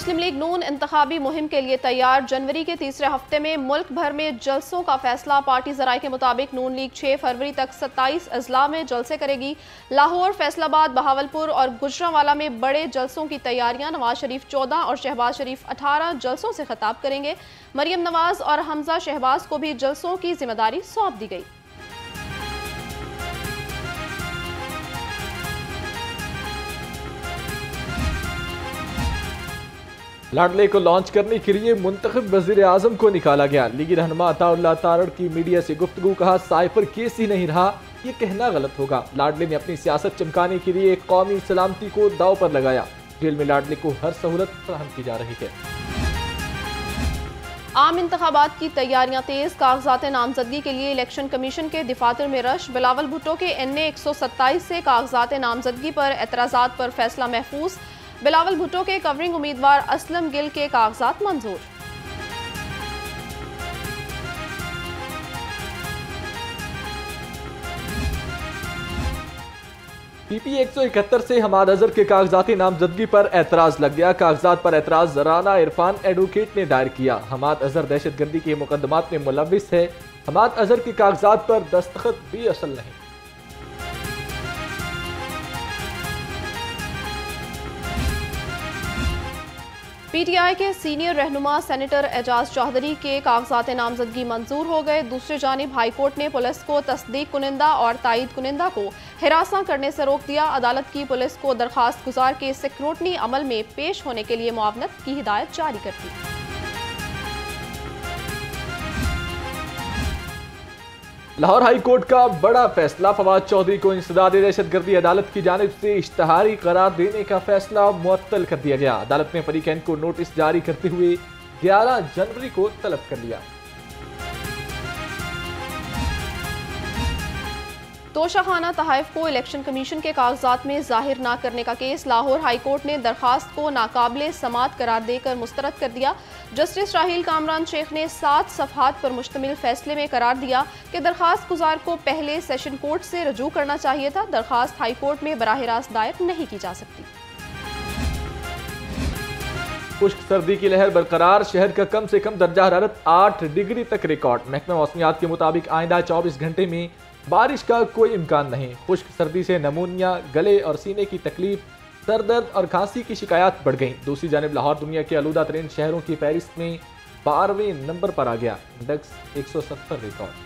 मुस्लिम league नून इंतखाबी मुहिम के लिए तैयार। जनवरी के तीसरे हफ्ते में मुल्क भर में जलसों का फैसला। पार्टी ज़राए के मुताबिक नून लीग 6 फरवरी तक 27 अजला में जलसे करेगी। लाहौर, फैसलाबाद, बहावलपुर और गुजरांवाला में बड़े जलसों की तैयारियां। नवाज शरीफ 14 और शहबाज शरीफ 18 जलसों से खिताब करेंगे। मरियम नवाज और हमजा शहबाज को भी जलसों की जिम्मेदारी सौंप दी गई। लाडले को लॉन्च करने के लिए मुंतखब वज़ीर आज़म को निकाला गया। लीगी रहनुमा अताउल्लाह तारड़ की मीडिया से गुफ्तगू, कहा साइफर केस ही नहीं रहा, ये कहना गलत होगा। लाडले ने अपनी सियासत चमकाने के लिए कौमी सलामती को दाव पर लगाया। जेल में लाडले को हर सहूलत फराहम की जा रही है। आम इंतखाबात की तैयारियां तेज। कागजात नामजदगी के लिए इलेक्शन कमीशन के दफातर में रश। बिलावल भुट्टो के NA 127 से कागजात नामजदगी पर एतराज़ात पर फैसला महफूज। बिलावल भुट्टो के कवरिंग उम्मीदवार असलम गिल के कागजात मंजूर। PP 171 से हमाद अजहर के कागजाती नामजदगी पर एतराज लग गया। कागजात पर एतराज राना इरफान एडवोकेट ने दायर किया। हमाद अजहर दहशतगर्दी के मुकदमात में मुलविस है। हमाद अजहर के कागजात पर दस्तखत भी असल नहीं। PTI के सीनियर रहनुमा सेनेटर एजाज चौधरी के कागजात नामजदगी मंजूर हो गए। दूसरी जानिब हाईकोर्ट ने पुलिस को तस्दीक कुनिंदा और तायद कुनिंदा को हिरासा करने से रोक दिया। अदालत की पुलिस को दरखास्त गुजार के स्क्रूटनी अमल में पेश होने के लिए मुआवनत की हिदायत जारी कर दी। लाहौर हाई कोर्ट का बड़ा फैसला। फवाद चौधरी को इंसदाद दहशतगर्दी अदालत की जानिब से इश्तहारी करार देने का फैसला मुअत्तल कर दिया गया। अदालत ने फरीकैन को नोटिस जारी करते हुए 11 जनवरी को तलब कर लिया। तोशाखाना तहफ़ को इलेक्शन कमीशन के कागजात में जाहिर न करने का केस। लाहौर हाई कोर्ट ने दरखास्त को नाकाबिले समात करार देकर मुस्तरद कर दिया। जस्टिस राहील कामरान शेख ने 7 सफ़हात पर मुश्तमिल फैसले में करार दिया कि दरखास्त गुजार को पहले सेशन कोर्ट से रजू करना चाहिए था। दरखास्त हाई कोर्ट में बराह रास्त दायर नहीं की जा सकती। खुश्क सर्दी की लहर बरकरार। शहर का कम से कम दर्जा हरारत 8 डिग्री तक रिकॉर्ड। महकमा मौसमियात के मुताबिक आइंदा 24 घंटे में बारिश का कोई इम्कान नहीं। खुश्क सर्दी से नमूनिया, गले और सीने की तकलीफ, सर दर्द और खांसी की शिकायत बढ़ गई। दूसरी जानिब लाहौर दुनिया के आलूदा तरीन शहरों की फहरिस्त में 12वें नंबर पर आ गया। Index 170 record.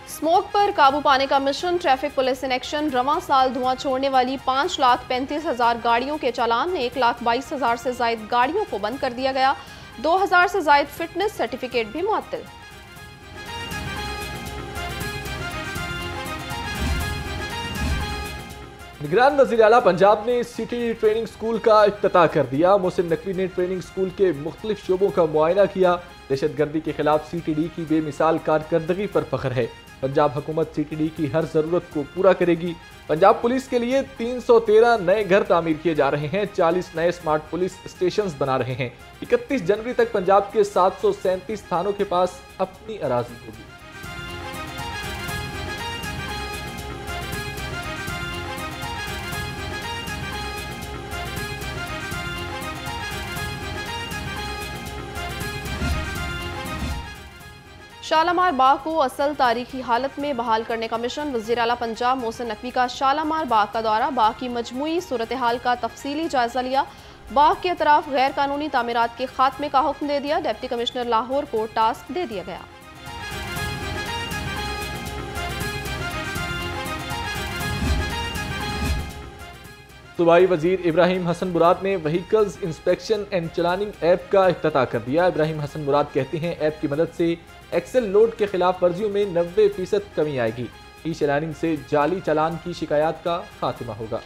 स्मोक पर काबू पाने का mission. Traffic police in action. रवां साल धुआं छोड़ने वाली 5,35,000 गाड़ियों के चालान, 1,22,000 से जायद गाड़ियों को बंद कर दिया गया। 2,000 से जायद फिटनेस सर्टिफिकेट भी मुअत्तल। निगरान वज़ीर आला पंजाब ने CTD ट्रेनिंग स्कूल का इफ्तिताह कर दिया। मोहसिन नकवी ने ट्रेनिंग स्कूल के मुख्तलिफ शोबों का मुआयना किया। दहशतगर्दी के खिलाफ CTD की बेमिसाल कारकर्दगी पर फख्र है। पंजाब हुकूमत CTD की हर जरूरत को पूरा करेगी। पंजाब पुलिस के लिए 313 नए घर तामीर किए जा रहे हैं। 40 नए स्मार्ट पुलिस स्टेशन बना रहे हैं। 31 जनवरी तक पंजाब के 737 थानों के पास अपनी अराजी होगी। शालामार बाग को असल तारीखी हालत में बहाल करने का मिशन। वज़ीर आला पंजाब मोहसिन नकवी का शालामार बाग का दौरा। बाग की मजमूई सूरत हाल का तफसीली जायजा लिया। बाग के अतराफ गैर कानूनी तामीरात के खात्मे का हुक्म दे दिया। डिप्टी कमिश्नर लाहौर को टास्क दे दिया गया। सूबाई वजीर इब्राहिम हसन मुराद ने व्हीकल्स इंस्पेक्शन एंड चलानिंग ऐप का इफ्तिताह कर दिया। इब्राहिम हसन मुराद कहते हैं ऐप की मदद से एक्सेल लोड के खिलाफ वर्जियों में 90% कमी आएगी। ई चलानिंग से जाली चालान की शिकायत का खात्मा होगा।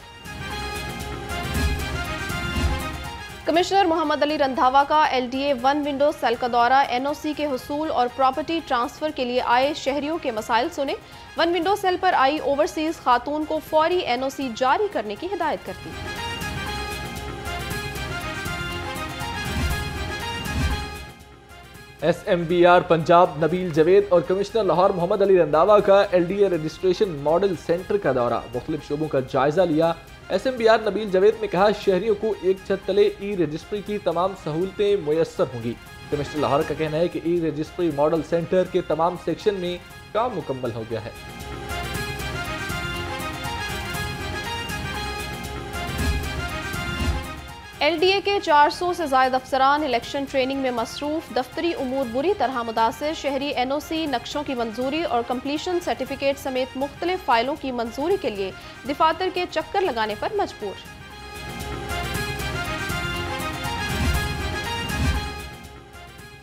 कमिश्नर मोहम्मद अली रंधावा का LDA 1 विंडो सेल का दौरा। NOC के हुसूल और प्रॉपर्टी ट्रांसफर के लिए आए शहरियों के मसाइल सुने। 1 विंडो सेल पर आई ओवरसीज खातून को फौरी NOC जारी करने की हिदायत करती। SMBR पंजाब नबील जवेद और कमिश्नर लाहौर मोहम्मद अली रंधावा का LDA रजिस्ट्रेशन मॉडल सेंटर का दौरा, मुख्तलिफ शोबों का जायजा लिया। SMBR नबील जवेद ने कहा, शहरियों को एक छत तले ई-रजिस्ट्री की तमाम सहूलतें मुयस्सर होंगी। कमिश्नर लाहौर का कहना है कि ई-रजिस्ट्री मॉडल सेंटर के तमाम सेक्शन में काम मुकम्मल हो गया है। LDA के 400 से ज़ायद अफसरान इलेक्शन ट्रेनिंग में मसरूफ, दफ्तरी उमूर बुरी तरह मुतासिर, शहरी NOC नक्शों की मंजूरी और कंप्लीशन सर्टिफिकेट समेत मुख्तलिफ फाइलों की मंजूरी के लिए दफातर के चक्कर लगाने पर मजबूर।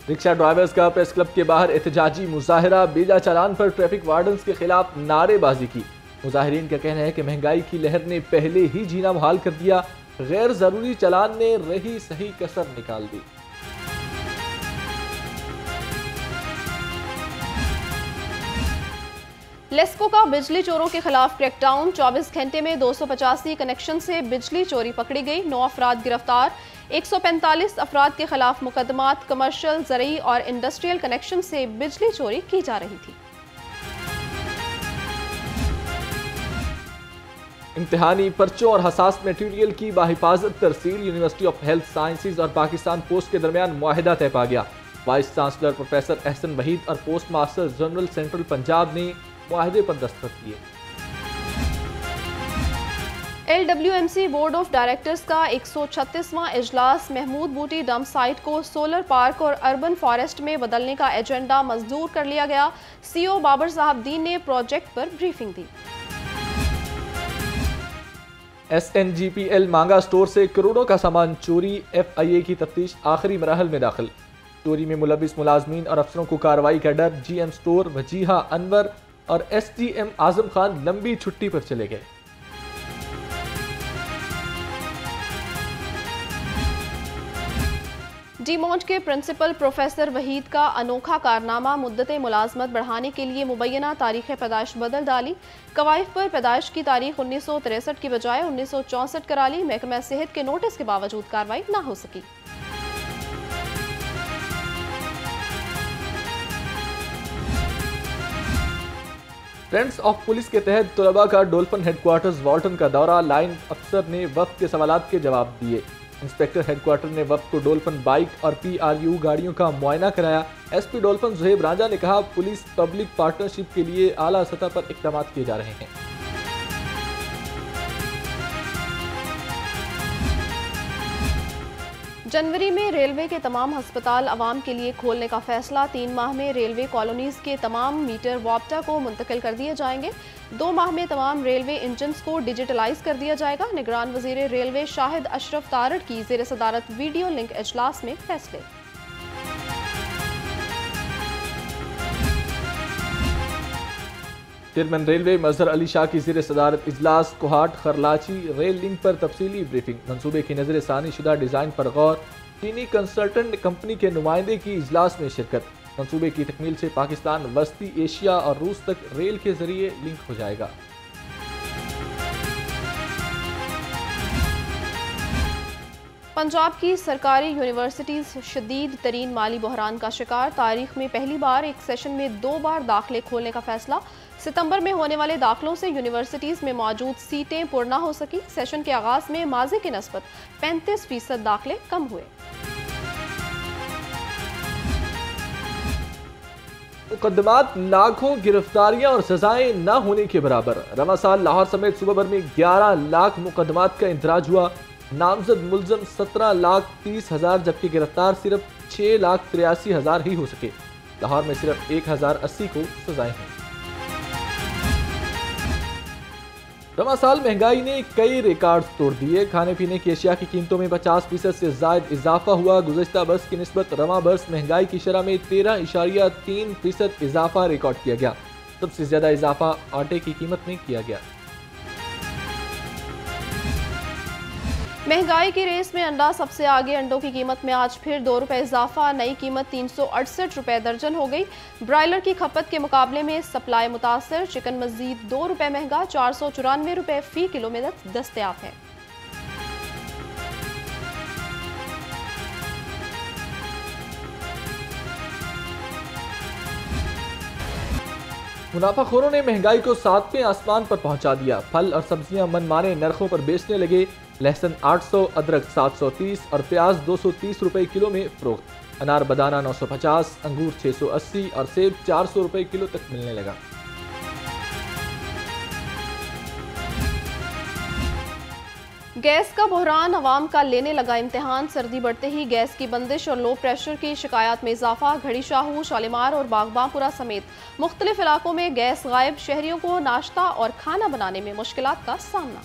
रिक्शा ड्राइवर्स का प्रेस क्लब के बाहर एहतजाजी मुजाहरा, बेजा चालान पर ट्रैफिक वार्डन्स के खिलाफ नारेबाजी की। मुजाहिरीन का कहना है कि महंगाई की लहर ने पहले ही जीना मुहाल कर दिया, गैर जरूरी चालान ने रही सही कसर निकाल दी। लेस्को का बिजली चोरों के खिलाफ क्रैकडाउन, 24 घंटे में 285 कनेक्शन से बिजली चोरी पकड़ी गई, 9 अफराद गिरफ्तार, 145 अफराद के खिलाफ मुकदमात, कमर्शियल, ज़रूरी और इंडस्ट्रियल कनेक्शन से बिजली चोरी की जा रही थी। इम्तिहानी पर्चों और हसास मटेरियल की बाहिफाजत तरसील, यूनिवर्सिटी ऑफ हेल्थ साइंसेज और पाकिस्तान पोस्ट के दरमियान मुआहिदा तय पा गया। Vice chancellor professor Ehsan Waheed और post master general central Punjab ने मुआहिदे पर दस्तखत किए। LWMC बोर्ड ऑफ डायरेक्टर्स का 136वां इजलास, महमूद बूटी डंप साइट को सोलर पार्क और अर्बन फॉरेस्ट में बदलने का एजेंडा मंजूर कर लिया गया। CO बाबर साहब दीन ने प्रोजेक्ट पर ब्रीफिंग दी। SNGPL मांगा स्टोर से करोड़ों का सामान चोरी, FIA की तफ्तीश आखिरी मराहल में दाखिल। चोरी में मुलविस मुलाजमीन और अफसरों को कार्रवाई का डर, GM स्टोर वजीहा अनवर और SDM आजम खान लंबी छुट्टी पर चले गए। डीमोंट के प्रिंसिपल प्रोफेसर वहीद का अनोखा कारनामा, मुद्दत मुलाजमत बढ़ाने के लिए मुबैना तारीख पैदाइश बदल डाली। कवाइफ पर पैदाइश की तारीख 1963 की बजाय 1964 करा ली। महकमा सेहत के नोटिस के बावजूद कार्रवाई न हो सकी। फ्रेंड्स ऑफ पुलिस के तहत तलबा का डोल्फिन हेडक्वार्टर्स वाल्टन का दौरा, लाइन अफसर ने वफ्द के सवालात के जवाब दिए। इंस्पेक्टर हेडक्वार्टर ने वफ्द को डोल्फिन बाइक और PRU गाड़ियों का मुआयना कराया। SP डोल्फिन जुहेब राजा ने कहा, पुलिस पब्लिक पार्टनरशिप के लिए आला सतह पर इक़दाम किए जा रहे हैं। जनवरी में रेलवे के तमाम अस्पताल अवाम के लिए खोलने का फैसला, 3 माह में रेलवे कॉलोनीज के तमाम मीटर वाप्टा को मुंतकिल कर दिए जाएंगे। 2 माह में तमाम रेलवे इंजन्स को डिजिटलाइज कर दिया जाएगा। निगरान वजीर रेलवे शाहिद अशरफ तारड़ की ज़ेर सदारत वीडियो लिंक इजलास में फैसले। चेयरमैन रेलवे मजहर अली शाह की ज़ेर सदारत इजलास, कोहाट खरलाची रेल लिंक पर तफसीली ब्रीफिंग, मंसूबे की नजर सानी शुदा डिज़ाइन पर गौर, चीनी कंसल्टेंट कंपनी के नुमाइंदे की इजलास में शिरकत। मंसूबे की तकमील से पाकिस्तान वस्ती एशिया और रूस तक रेल के जरिए लिंक हो जाएगा। पंजाब की सरकारी यूनिवर्सिटीज़ शदीद तरीन माली बहरान का शिकार, तारीख में पहली बार एक सेशन में 2 बार दाखिले खोलने का फैसला। सितंबर में होने वाले दाखिलों से यूनिवर्सिटीज़ में मौजूद सीटें पुर न हो सकी। सेशन के आगाज में माजी की नस्बत 35% दाखिले कम हुए। मुकदमात लाखों, गिरफ्तारियां और सजाएं न होने के बराबर। रवा साल लाहौर समेत सूबा भर में 11 लाख मुकदमात का इंदराज हुआ। नामजद मुलजम 17,30,000 जबकि गिरफ्तार सिर्फ 6,83,000 ही हो सके। लाहौर में सिर्फ 1,080 को सजाएं हुई। रवा साल महंगाई ने कई रिकॉर्ड्स तोड़ दिए। खाने पीने की अशिया की कीमतों में 50% से ज्यादा इजाफा हुआ। गुज़श्ता बरस की निस्बत रवा बरस महंगाई की शरह में 13.3% इजाफा रिकॉर्ड किया गया। सबसे ज्यादा इजाफा आटे की कीमत में किया गया। महंगाई की रेस में अंडा सबसे आगे। अंडों की कीमत में आज फिर 2 रुपए इजाफा, नई कीमत 368 रुपए दर्जन हो गई। ब्रायलर की खपत के मुकाबले में सप्लाई मुतासर। चिकन मजीद 2 रुपए महंगा, 494 रुपए फी किलो में दस्तयाब है। मुनाफाखोरों ने महंगाई को 7वें आसमान पर पहुंचा दिया। फल और सब्जियां मनमाने नरखों पर बेचने लगे। लहसुन 800, अदरक 730 और प्याज 230 रुपए किलो में फरोख्त। अनार बदाना 950, अंगूर 680 और सेब 400 रुपए किलो तक मिलने लगा। गैस का बहरान अवाम का लेने लगा इम्तिहान। सर्दी बढ़ते ही गैस की बंदिश और लो प्रेशर की शिकायत में इजाफा। घड़ी शाहू, शालीमार और बागबानपुरा समेत मुख्तलिफ इलाकों में गैस गायब। शहरियों को नाश्ता और खाना बनाने में मुश्किलात का सामना।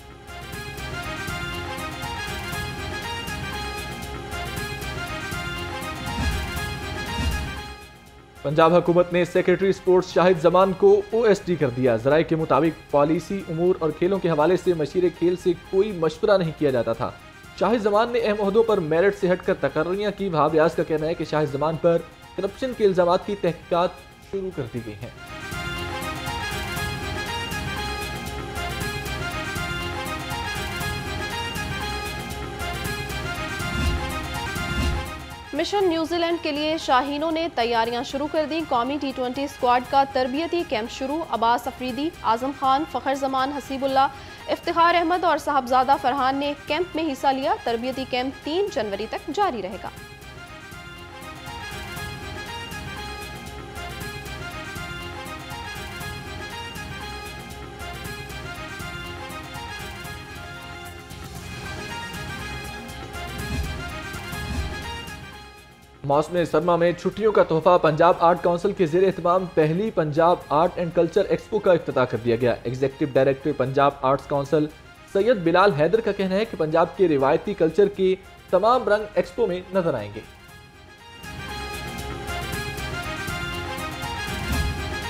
पंजाब हुकूमत ने सेक्रेटरी स्पोर्ट्स शाहिद जमान को OSD कर दिया। ज़राए के मुताबिक पॉलिसी, उमूर और खेलों के हवाले से मशीर खेल से कोई मशवरा नहीं किया जाता था। शाहिद जमान ने अहम ओहदों पर मेरिट से हटकर तकर्रियाँ की। वहाब रियाज का कहना है कि शाहिद जमान पर करप्शन के इल्जामात की तहकीकात शुरू कर दी गई हैं। मिशन न्यूजीलैंड के लिए शाहीनों ने तैयारियां शुरू कर दी। कौमी T20 स्क्वाड का तरबियती कैंप शुरू। अब्बास अफरीदी, आजम खान, फ़खर जमान, हसीबुल्ला, इफ्तिखार अहमद और साहबजादा फरहान ने कैंप में हिस्सा लिया। तरबियती कैंप 3 जनवरी तक जारी रहेगा। मौसम सरमा में छुट्टियों का तोहफा। पंजाब आर्ट काउंसिल के ज़ेर एहतमाम पहली Punjab art and culture expo का इफ्तिताह कर दिया गया। Executive director Punjab arts council Syed Bilal Haider का कहना है कि पंजाब के रिवायती कल्चर के तमाम रंग एक्सपो में नजर आएंगे।